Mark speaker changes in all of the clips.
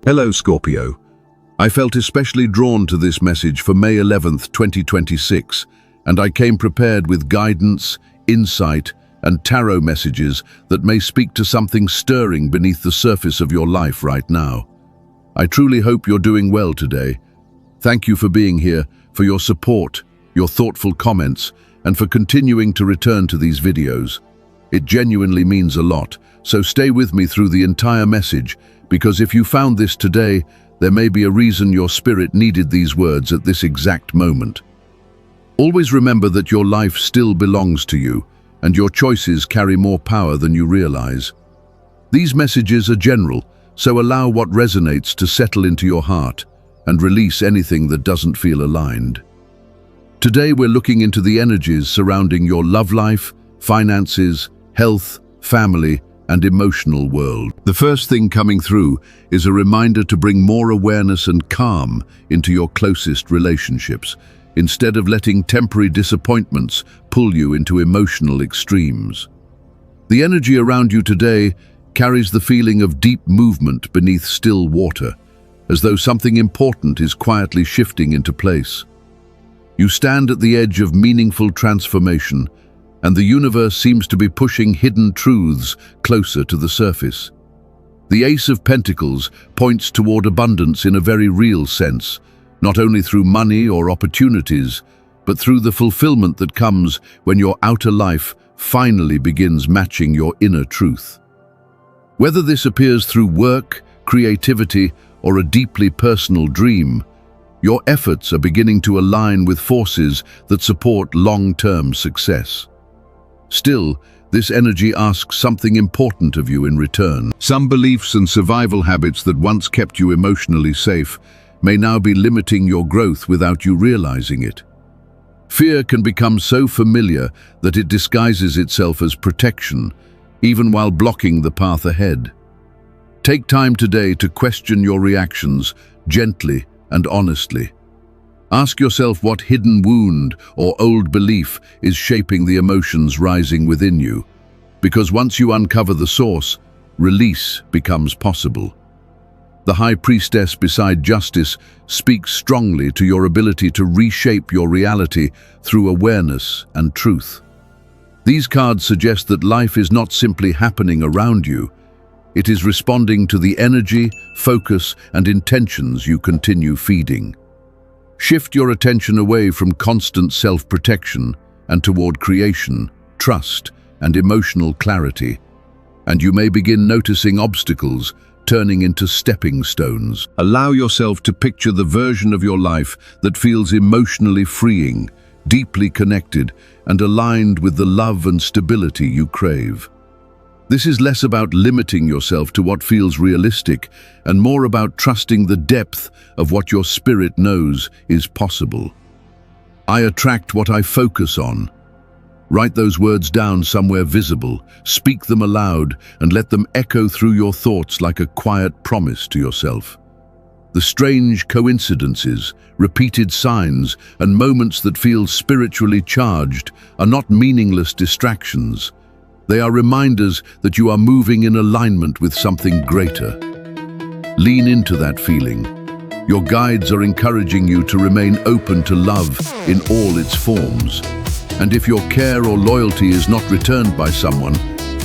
Speaker 1: Hello, Scorpio. I felt especially drawn to this message for May 11th, 2026, and I came prepared with guidance, insight, and tarot messages that may speak to something stirring beneath the surface of your life right now. I truly hope you're doing well today. Thank you for being here, for your support, your thoughtful comments, and for continuing to return to these videos. It genuinely means a lot, so stay with me through the entire message, because if you found this today, there may be a reason your spirit needed these words at this exact moment. Always remember that your life still belongs to you, and your choices carry more power than you realize. These messages are general, so allow what resonates to settle into your heart and release anything that doesn't feel aligned. Today we're looking into the energies surrounding your love life, finances, health, family, and emotional world. The first thing coming through is a reminder to bring more awareness and calm into your closest relationships, instead of letting temporary disappointments pull you into emotional extremes. The energy around you today carries the feeling of deep movement beneath still water, as though something important is quietly shifting into place. You stand at the edge of meaningful transformation, and the universe seems to be pushing hidden truths closer to the surface. The Ace of Pentacles points toward abundance in a very real sense, not only through money or opportunities, but through the fulfillment that comes when your outer life finally begins matching your inner truth. Whether this appears through work, creativity, or a deeply personal dream, your efforts are beginning to align with forces that support long-term success. Still, this energy asks something important of you in return. Some beliefs and survival habits that once kept you emotionally safe may now be limiting your growth without you realizing it. Fear can become so familiar that it disguises itself as protection, even while blocking the path ahead. Take time today to question your reactions gently and honestly. Ask yourself what hidden wound or old belief is shaping the emotions rising within you, because once you uncover the source, release becomes possible. The High Priestess beside Justice speaks strongly to your ability to reshape your reality through awareness and truth. These cards suggest that life is not simply happening around you, it is responding to the energy, focus, and intentions you continue feeding. Shift your attention away from constant self-protection and toward creation, trust, and emotional clarity, and you may begin noticing obstacles turning into stepping stones. Allow yourself to picture the version of your life that feels emotionally freeing, deeply connected, and aligned with the love and stability you crave. This is less about limiting yourself to what feels realistic and more about trusting the depth of what your spirit knows is possible. I attract what I focus on. Write those words down somewhere visible, speak them aloud, and let them echo through your thoughts like a quiet promise to yourself. The strange coincidences, repeated signs, and moments that feel spiritually charged are not meaningless distractions. They are reminders that you are moving in alignment with something greater. Lean into that feeling. Your guides are encouraging you to remain open to love in all its forms. And if your care or loyalty is not returned by someone,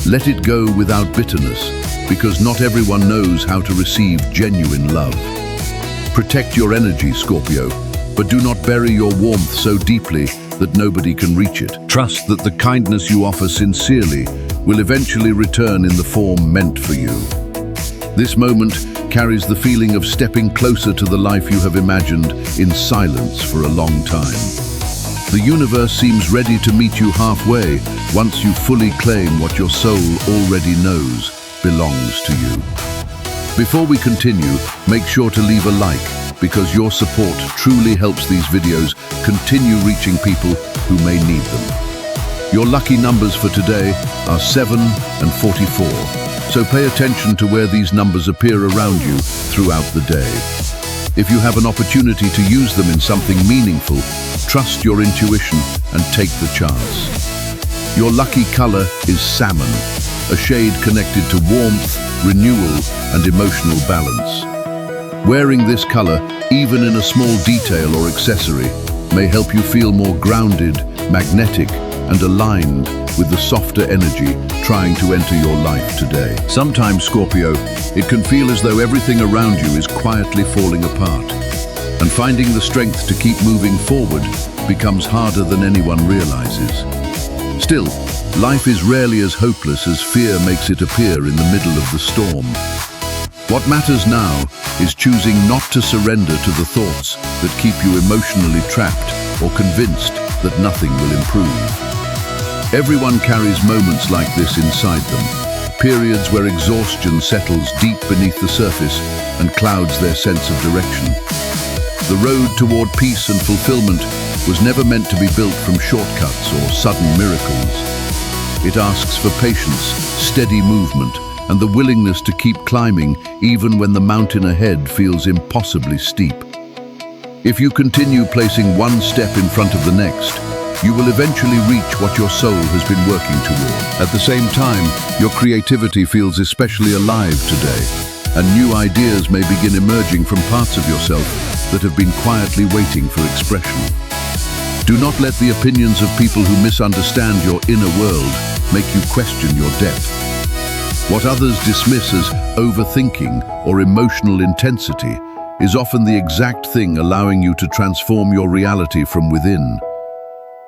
Speaker 1: let it go without bitterness, because not everyone knows how to receive genuine love. Protect your energy, Scorpio, but do not bury your warmth so deeply that nobody can reach it. Trust that the kindness you offer sincerely will eventually return in the form meant for you. This moment carries the feeling of stepping closer to the life you have imagined in silence for a long time. The universe seems ready to meet you halfway once you fully claim what your soul already knows belongs to you. Before we continue, make sure to leave a like, because your support truly helps these videos continue reaching people who may need them. Your lucky numbers for today are 7 and 44, so pay attention to where these numbers appear around you throughout the day. If you have an opportunity to use them in something meaningful, trust your intuition and take the chance. Your lucky color is salmon, a shade connected to warmth, renewal, and emotional balance. Wearing this color, even in a small detail or accessory, may help you feel more grounded, magnetic, and aligned with the softer energy trying to enter your life today. Sometimes, Scorpio, it can feel as though everything around you is quietly falling apart, and finding the strength to keep moving forward becomes harder than anyone realizes. Still, life is rarely as hopeless as fear makes it appear in the middle of the storm. What matters now is choosing not to surrender to the thoughts that keep you emotionally trapped or convinced that nothing will improve. Everyone carries moments like this inside them, periods where exhaustion settles deep beneath the surface and clouds their sense of direction. The road toward peace and fulfillment was never meant to be built from shortcuts or sudden miracles. It asks for patience, steady movement, and the willingness to keep climbing even when the mountain ahead feels impossibly steep. If you continue placing one step in front of the next, you will eventually reach what your soul has been working toward. At the same time, your creativity feels especially alive today, and new ideas may begin emerging from parts of yourself that have been quietly waiting for expression. Do not let the opinions of people who misunderstand your inner world make you question your depth. What others dismiss as overthinking or emotional intensity is often the exact thing allowing you to transform your reality from within.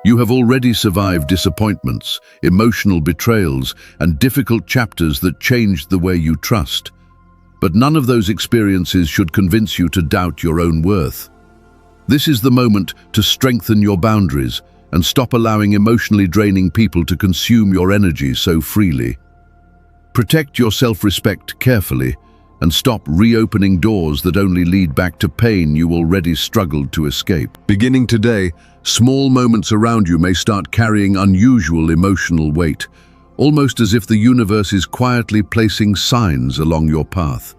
Speaker 1: You have already survived disappointments, emotional betrayals, and difficult chapters that changed the way you trust. But none of those experiences should convince you to doubt your own worth. This is the moment to strengthen your boundaries and stop allowing emotionally draining people to consume your energy so freely. Protect your self-respect carefully and stop reopening doors that only lead back to pain you already struggled to escape. Beginning today, small moments around you may start carrying unusual emotional weight, almost as if the universe is quietly placing signs along your path.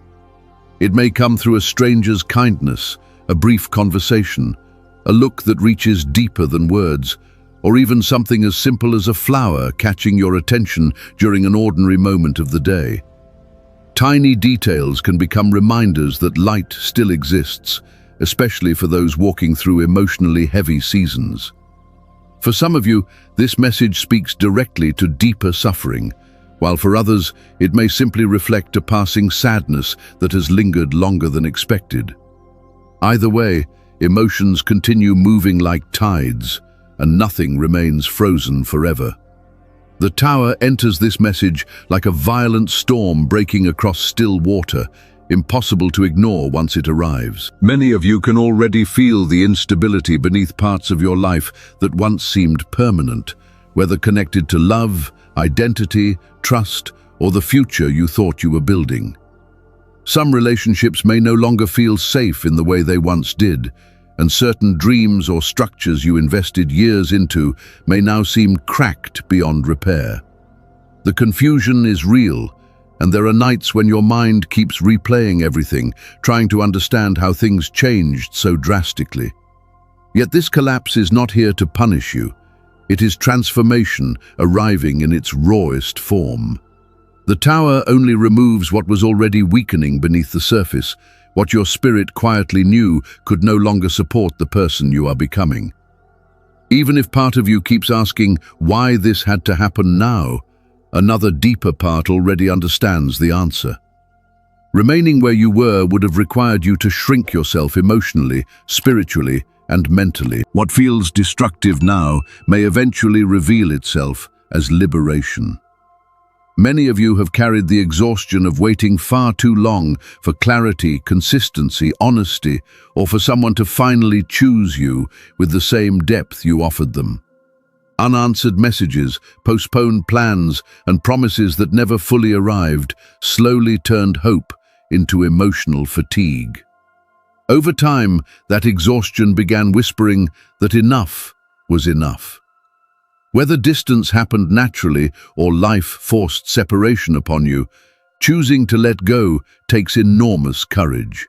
Speaker 1: It may come through a stranger's kindness, a brief conversation, a look that reaches deeper than words, or even something as simple as a flower catching your attention during an ordinary moment of the day. Tiny details can become reminders that light still exists, especially for those walking through emotionally heavy seasons. For some of you, this message speaks directly to deeper suffering, while for others, it may simply reflect a passing sadness that has lingered longer than expected. Either way, emotions continue moving like tides, and nothing remains frozen forever. The tower enters this message like a violent storm breaking across still water, impossible to ignore once it arrives. Many of you can already feel the instability beneath parts of your life that once seemed permanent, whether connected to love, identity, trust, or the future you thought you were building. Some relationships may no longer feel safe in the way they once did, and certain dreams or structures you invested years into may now seem cracked beyond repair. The confusion is real, and there are nights when your mind keeps replaying everything, trying to understand how things changed so drastically. Yet this collapse is not here to punish you. It is transformation arriving in its rawest form. The tower only removes what was already weakening beneath the surface, what your spirit quietly knew could no longer support the person you are becoming. Even if part of you keeps asking why this had to happen now, another deeper part already understands the answer. Remaining where you were would have required you to shrink yourself emotionally, spiritually, and mentally. What feels destructive now may eventually reveal itself as liberation. Many of you have carried the exhaustion of waiting far too long for clarity, consistency, honesty, or for someone to finally choose you with the same depth you offered them. Unanswered messages, postponed plans, and promises that never fully arrived slowly turned hope into emotional fatigue. Over time, that exhaustion began whispering that enough was enough. Whether distance happened naturally or life forced separation upon you, choosing to let go takes enormous courage.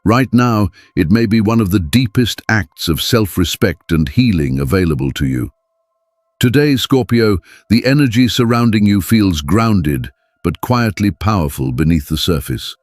Speaker 1: Right now, it may be one of the deepest acts of self-respect and healing available to you. Today, Scorpio, the energy surrounding you feels grounded, but quietly powerful beneath the surface.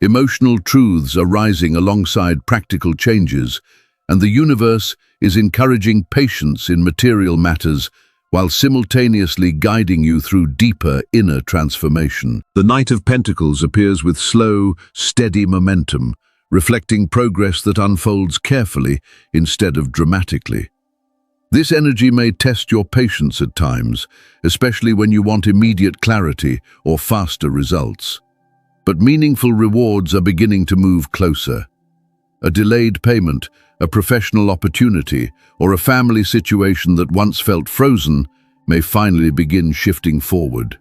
Speaker 1: Emotional truths are rising alongside practical changes, and the universe is encouraging patience in material matters while simultaneously guiding you through deeper inner transformation. The Knight of Pentacles appears with slow, steady momentum, reflecting progress that unfolds carefully instead of dramatically. This energy may test your patience at times, especially when you want immediate clarity or faster results. But meaningful rewards are beginning to move closer. A delayed payment, a professional opportunity, or a family situation that once felt frozen may finally begin shifting forward.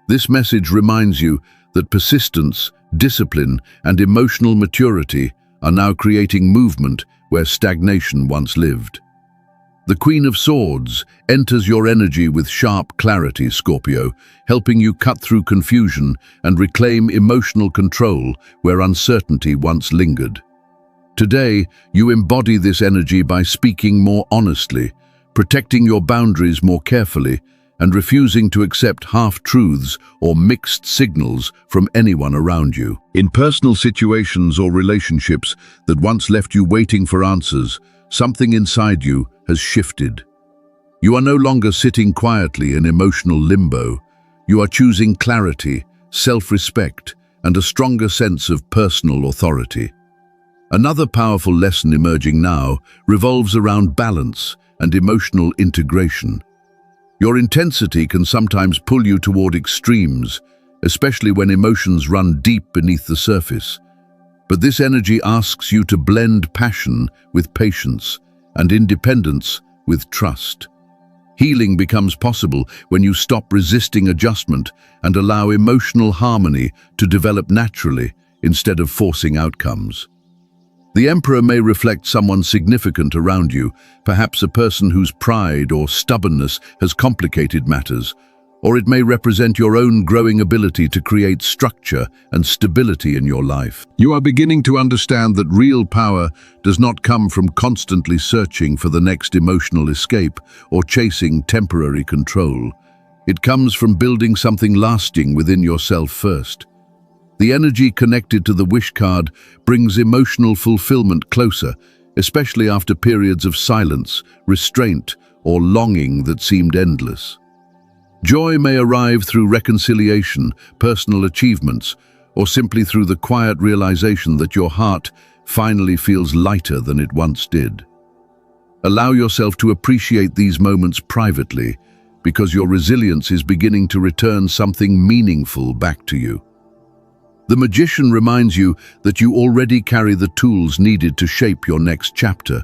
Speaker 1: This message reminds you that persistence, discipline, and emotional maturity are now creating movement where stagnation once lived. The Queen of Swords enters your energy with sharp clarity, Scorpio, helping you cut through confusion and reclaim emotional control where uncertainty once lingered. Today, you embody this energy by speaking more honestly, protecting your boundaries more carefully, and refusing to accept half-truths or mixed signals from anyone around you. In personal situations or relationships that once left you waiting for answers, something inside you has shifted. You are no longer sitting quietly in emotional limbo. You are choosing clarity, self-respect, and a stronger sense of personal authority. Another powerful lesson emerging now revolves around balance and emotional integration. Your intensity can sometimes pull you toward extremes, especially when emotions run deep beneath the surface. But this energy asks you to blend passion with patience and independence with trust. Healing becomes possible when you stop resisting adjustment and allow emotional harmony to develop naturally instead of forcing outcomes. The Emperor may reflect someone significant around you, perhaps a person whose pride or stubbornness has complicated matters, or it may represent your own growing ability to create structure and stability in your life. You are beginning to understand that real power does not come from constantly searching for the next emotional escape or chasing temporary control. It comes from building something lasting within yourself first. The energy connected to the wish card brings emotional fulfillment closer, especially after periods of silence, restraint, or longing that seemed endless. Joy may arrive through reconciliation, personal achievements, or simply through the quiet realization that your heart finally feels lighter than it once did. Allow yourself to appreciate these moments privately, because your resilience is beginning to return something meaningful back to you. The Magician reminds you that you already carry the tools needed to shape your next chapter.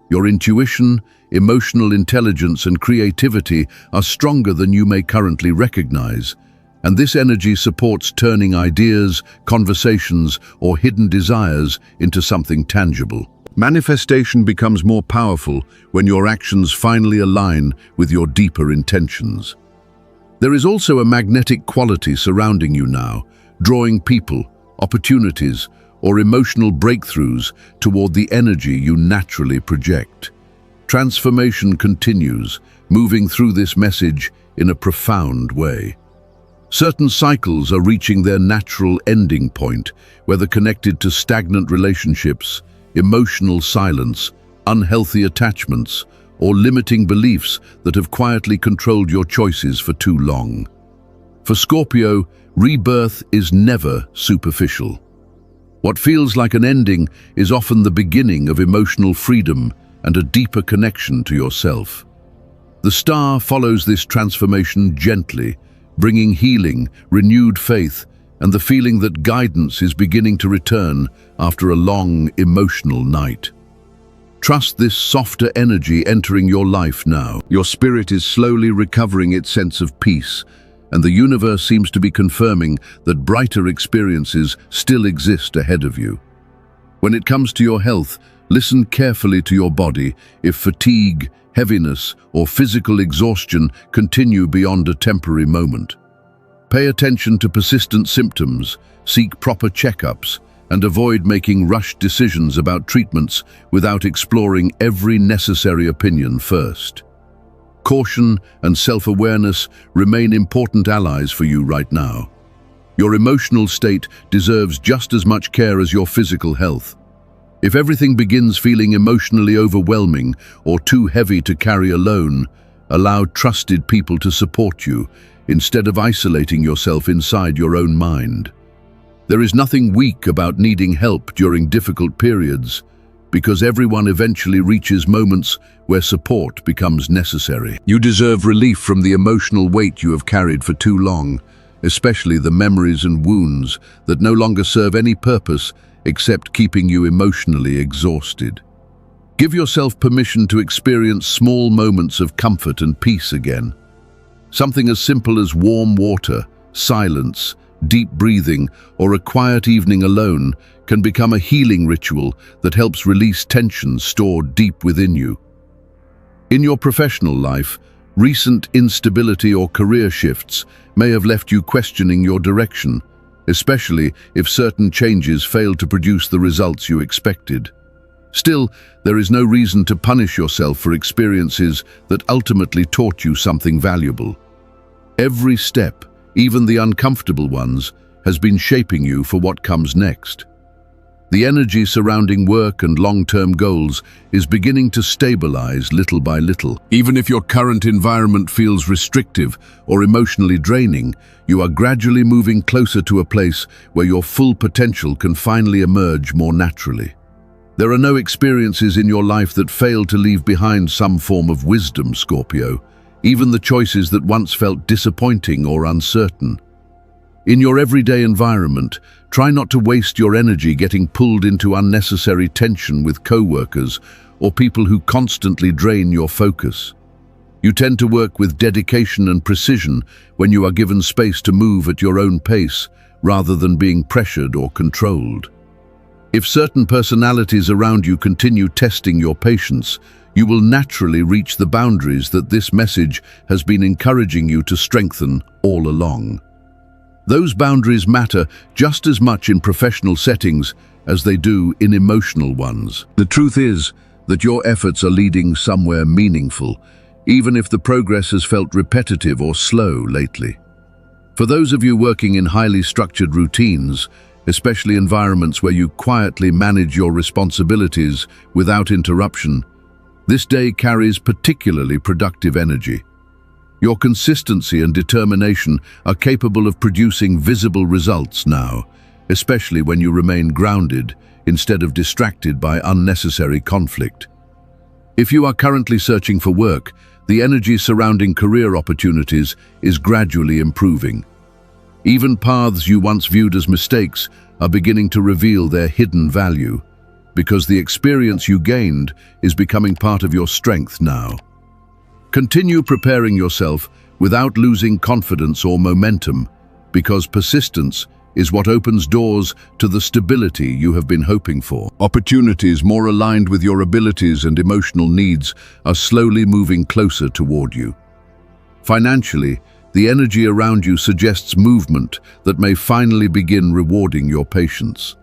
Speaker 1: Your intuition, emotional intelligence, and creativity are stronger than you may currently recognize, and this energy supports turning ideas, conversations, or hidden desires into something tangible. Manifestation becomes more powerful when your actions finally align with your deeper intentions. There is also a magnetic quality surrounding you now, drawing people, opportunities, or emotional breakthroughs toward the energy you naturally project. Transformation continues, moving through this message in a profound way. Certain cycles are reaching their natural ending point, whether connected to stagnant relationships, emotional silence, unhealthy attachments, or limiting beliefs that have quietly controlled your choices for too long. For Scorpio, rebirth is never superficial. What feels like an ending is often the beginning of emotional freedom and a deeper connection to yourself. The star follows this transformation gently, bringing healing, renewed faith, and the feeling that guidance is beginning to return after a long, emotional night. Trust this softer energy entering your life now. Your spirit is slowly recovering its sense of peace, and the universe seems to be confirming that brighter experiences still exist ahead of you. When it comes to your health, listen carefully to your body. If fatigue, heaviness, or physical exhaustion continue beyond a temporary moment, pay attention to persistent symptoms, seek proper checkups, and avoid making rushed decisions about treatments without exploring every necessary opinion first. Caution and self-awareness remain important allies for you right now. Your emotional state deserves just as much care as your physical health. If everything begins feeling emotionally overwhelming or too heavy to carry alone, allow trusted people to support you instead of isolating yourself inside your own mind. There is nothing weak about needing help during difficult periods, because everyone eventually reaches moments where support becomes necessary. You deserve relief from the emotional weight you have carried for too long, especially the memories and wounds that no longer serve any purpose except keeping you emotionally exhausted. Give yourself permission to experience small moments of comfort and peace again. Something as simple as warm water, silence, deep breathing, or a quiet evening alone can become a healing ritual that helps release tension stored deep within you. In your professional life, recent instability or career shifts may have left you questioning your direction, especially if certain changes failed to produce the results you expected. Still, there is no reason to punish yourself for experiences that ultimately taught you something valuable. Every step, even the uncomfortable ones, has been shaping you for what comes next. The energy surrounding work and long-term goals is beginning to stabilize little by little. Even if your current environment feels restrictive or emotionally draining, you are gradually moving closer to a place where your full potential can finally emerge more naturally. There are no experiences in your life that fail to leave behind some form of wisdom, Scorpio, even the choices that once felt disappointing or uncertain. In your everyday environment, try not to waste your energy getting pulled into unnecessary tension with co-workers or people who constantly drain your focus. You tend to work with dedication and precision when you are given space to move at your own pace rather than being pressured or controlled. If certain personalities around you continue testing your patience, you will naturally reach the boundaries that this message has been encouraging you to strengthen all along. Those boundaries matter just as much in professional settings as they do in emotional ones. The truth is that your efforts are leading somewhere meaningful, even if the progress has felt repetitive or slow lately. For those of you working in highly structured routines, especially environments where you quietly manage your responsibilities without interruption, this day carries particularly productive energy. Your consistency and determination are capable of producing visible results now, especially when you remain grounded instead of distracted by unnecessary conflict. If you are currently searching for work, the energy surrounding career opportunities is gradually improving. Even paths you once viewed as mistakes are beginning to reveal their hidden value, because the experience you gained is becoming part of your strength now. Continue preparing yourself without losing confidence or momentum, because persistence is what opens doors to the stability you have been hoping for. Opportunities more aligned with your abilities and emotional needs are slowly moving closer toward you. Financially, the energy around you suggests movement that may finally begin rewarding your patience.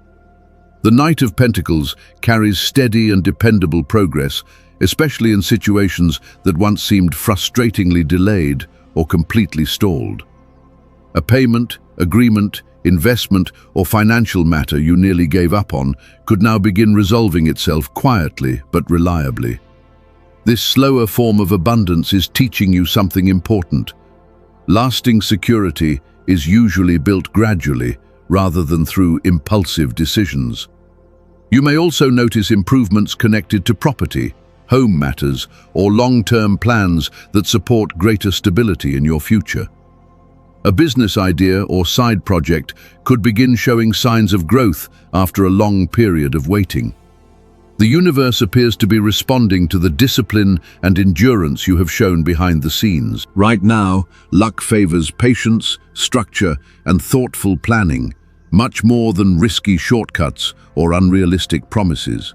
Speaker 1: The Knight of Pentacles carries steady and dependable progress, especially in situations that once seemed frustratingly delayed or completely stalled. A payment, agreement, investment, or financial matter you nearly gave up on could now begin resolving itself quietly but reliably. This slower form of abundance is teaching you something important. Lasting security is usually built gradually rather than through impulsive decisions. You may also notice improvements connected to property, home matters, or long-term plans that support greater stability in your future. A business idea or side project could begin showing signs of growth after a long period of waiting. The universe appears to be responding to the discipline and endurance you have shown behind the scenes. Right now, luck favors patience, structure, and thoughtful planning, much more than risky shortcuts or unrealistic promises.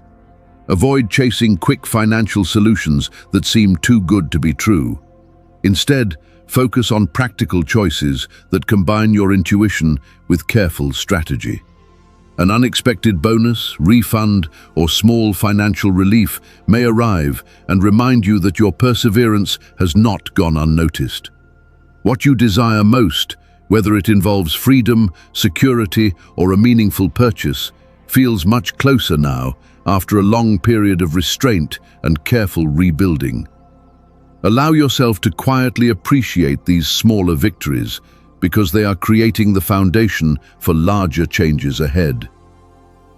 Speaker 1: Avoid chasing quick financial solutions that seem too good to be true. Instead, focus on practical choices that combine your intuition with careful strategy. An unexpected bonus, refund, or small financial relief may arrive and remind you that your perseverance has not gone unnoticed. What you desire most whether it involves freedom, security, or a meaningful purchase, feels much closer now after a long period of restraint and careful rebuilding. Allow yourself to quietly appreciate these smaller victories because they are creating the foundation for larger changes ahead.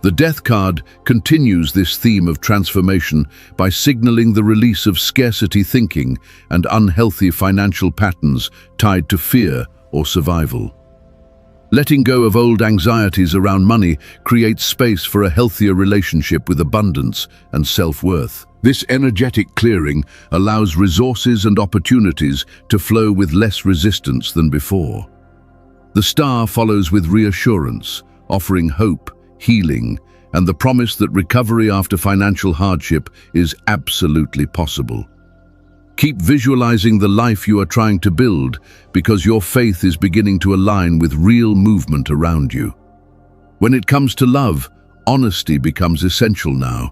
Speaker 1: The Death card continues this theme of transformation by signaling the release of scarcity thinking and unhealthy financial patterns tied to fear or survival. Letting go of old anxieties around money creates space for a healthier relationship with abundance and self-worth. This energetic clearing allows resources and opportunities to flow with less resistance than before. The star follows with reassurance, offering hope, healing, and the promise that recovery after financial hardship is absolutely possible. Keep visualizing the life you are trying to build because your faith is beginning to align with real movement around you. When it comes to love, honesty becomes essential now.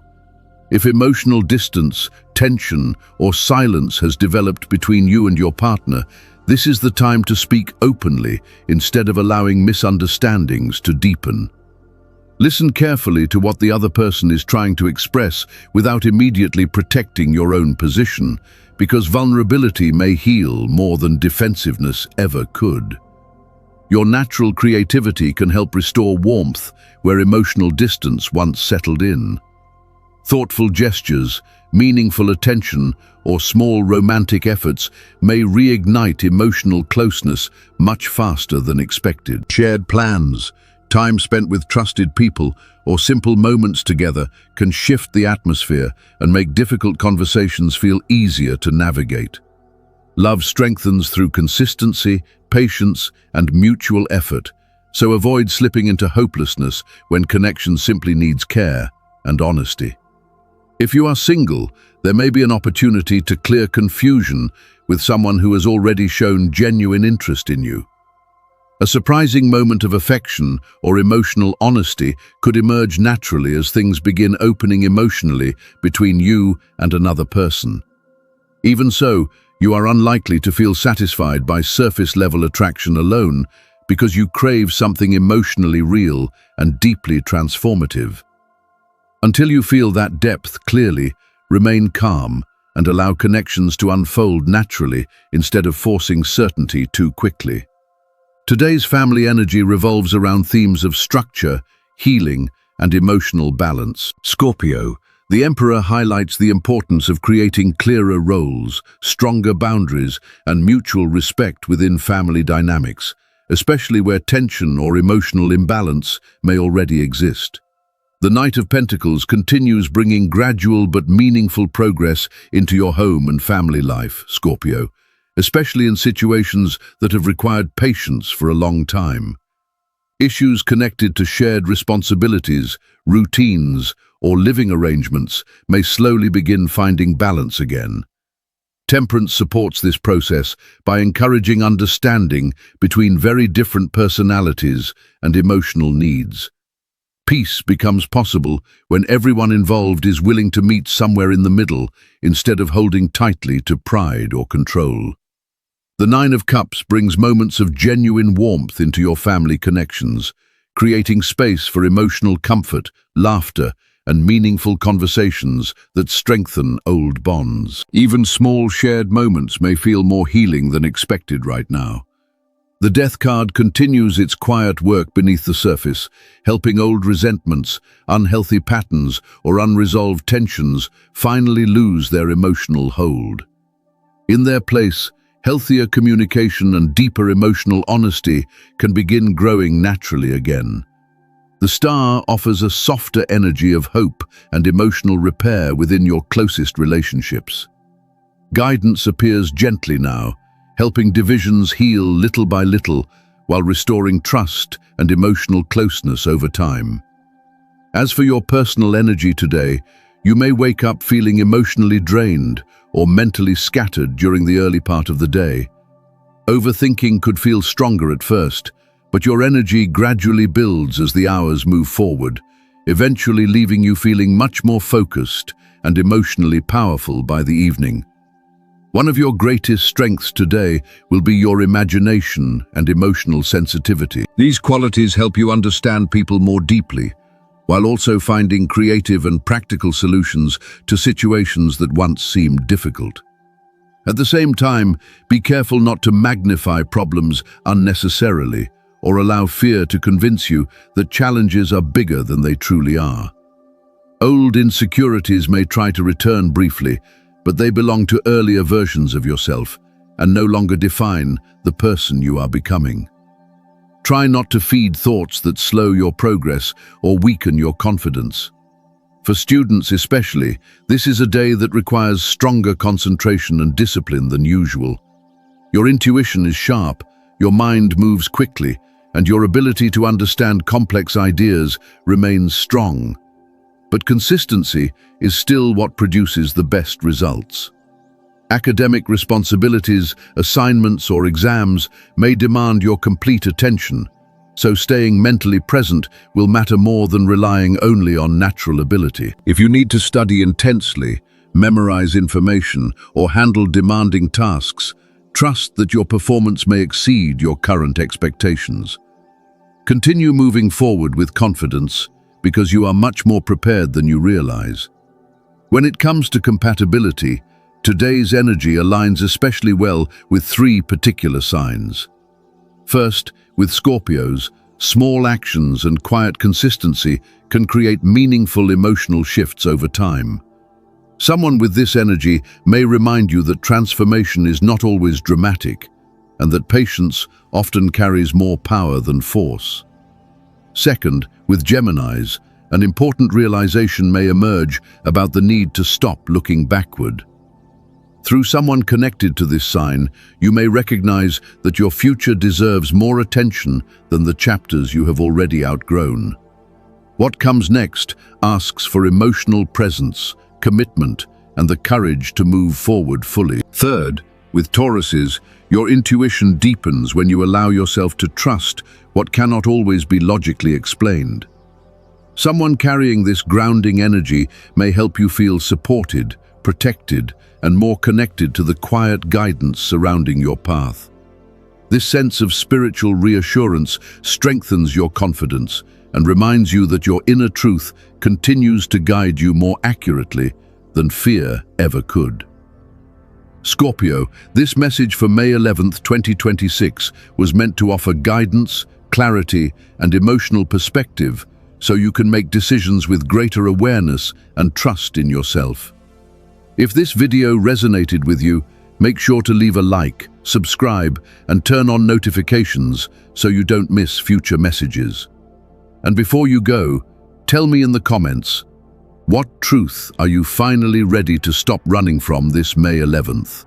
Speaker 1: If emotional distance, tension, or silence has developed between you and your partner, this is the time to speak openly instead of allowing misunderstandings to deepen. Listen carefully to what the other person is trying to express without immediately protecting your own position, because vulnerability may heal more than defensiveness ever could. Your natural creativity can help restore warmth where emotional distance once settled in. Thoughtful gestures, meaningful attention, or small romantic efforts may reignite emotional closeness much faster than expected. Shared plans, time spent with trusted people, or simple moments together can shift the atmosphere and make difficult conversations feel easier to navigate. Love strengthens through consistency, patience, and mutual effort, so avoid slipping into hopelessness when connection simply needs care and honesty. If you are single, there may be an opportunity to clear confusion with someone who has already shown genuine interest in you. A surprising moment of affection or emotional honesty could emerge naturally as things begin opening emotionally between you and another person. Even so, you are unlikely to feel satisfied by surface-level attraction alone because you crave something emotionally real and deeply transformative. Until you feel that depth clearly, remain calm and allow connections to unfold naturally instead of forcing certainty too quickly. Today's family energy revolves around themes of structure, healing, and emotional balance. Scorpio, the Emperor highlights the importance of creating clearer roles, stronger boundaries, and mutual respect within family dynamics, especially where tension or emotional imbalance may already exist. The Knight of Pentacles continues bringing gradual but meaningful progress into your home and family life, Scorpio, especially in situations that have required patience for a long time. Issues connected to shared responsibilities, routines, or living arrangements may slowly begin finding balance again. Temperance supports this process by encouraging understanding between very different personalities and emotional needs. Peace becomes possible when everyone involved is willing to meet somewhere in the middle instead of holding tightly to pride or control. The Nine of Cups brings moments of genuine warmth into your family connections, creating space for emotional comfort, laughter, and meaningful conversations that strengthen old bonds. Even small shared moments may feel more healing than expected right now. The Death card continues its quiet work beneath the surface, helping old resentments, unhealthy patterns, or unresolved tensions finally lose their emotional hold. In their place, healthier communication and deeper emotional honesty can begin growing naturally again. The star offers a softer energy of hope and emotional repair within your closest relationships. Guidance appears gently now, helping divisions heal little by little while restoring trust and emotional closeness over time. As for your personal energy today, you may wake up feeling emotionally drained or mentally scattered during the early part of the day. Overthinking could feel stronger at first, but your energy gradually builds as the hours move forward, eventually leaving you feeling much more focused and emotionally powerful by the evening. One of your greatest strengths today will be your imagination and emotional sensitivity. These qualities help you understand people more deeply, while also finding creative and practical solutions to situations that once seemed difficult. At the same time, be careful not to magnify problems unnecessarily or allow fear to convince you that challenges are bigger than they truly are. Old insecurities may try to return briefly, but they belong to earlier versions of yourself and no longer define the person you are becoming. Try not to feed thoughts that slow your progress or weaken your confidence. For students especially, this is a day that requires stronger concentration and discipline than usual. Your intuition is sharp, your mind moves quickly, and your ability to understand complex ideas remains strong. But consistency is still what produces the best results. Academic responsibilities, assignments, or exams may demand your complete attention, so staying mentally present will matter more than relying only on natural ability. If you need to study intensely, memorize information, or handle demanding tasks, trust that your performance may exceed your current expectations. Continue moving forward with confidence, because you are much more prepared than you realize. When it comes to compatibility, today's energy aligns especially well with three particular signs. First, with Scorpios, small actions and quiet consistency can create meaningful emotional shifts over time. Someone with this energy may remind you that transformation is not always dramatic, and that patience often carries more power than force. Second, with Geminis, an important realization may emerge about the need to stop looking backward. Through someone connected to this sign, you may recognize that your future deserves more attention than the chapters you have already outgrown. What comes next asks for emotional presence, commitment, and the courage to move forward fully. Third, with Tauruses, your intuition deepens when you allow yourself to trust what cannot always be logically explained. Someone carrying this grounding energy may help you feel supported, protected, and more connected to the quiet guidance surrounding your path. This sense of spiritual reassurance strengthens your confidence and reminds you that your inner truth continues to guide you more accurately than fear ever could. Scorpio, this message for May 11th, 2026 was meant to offer guidance, clarity, and emotional perspective so you can make decisions with greater awareness and trust in yourself. If this video resonated with you, make sure to leave a like, subscribe, and turn on notifications so you don't miss future messages. And before you go, tell me in the comments, what truth are you finally ready to stop running from this May 11th?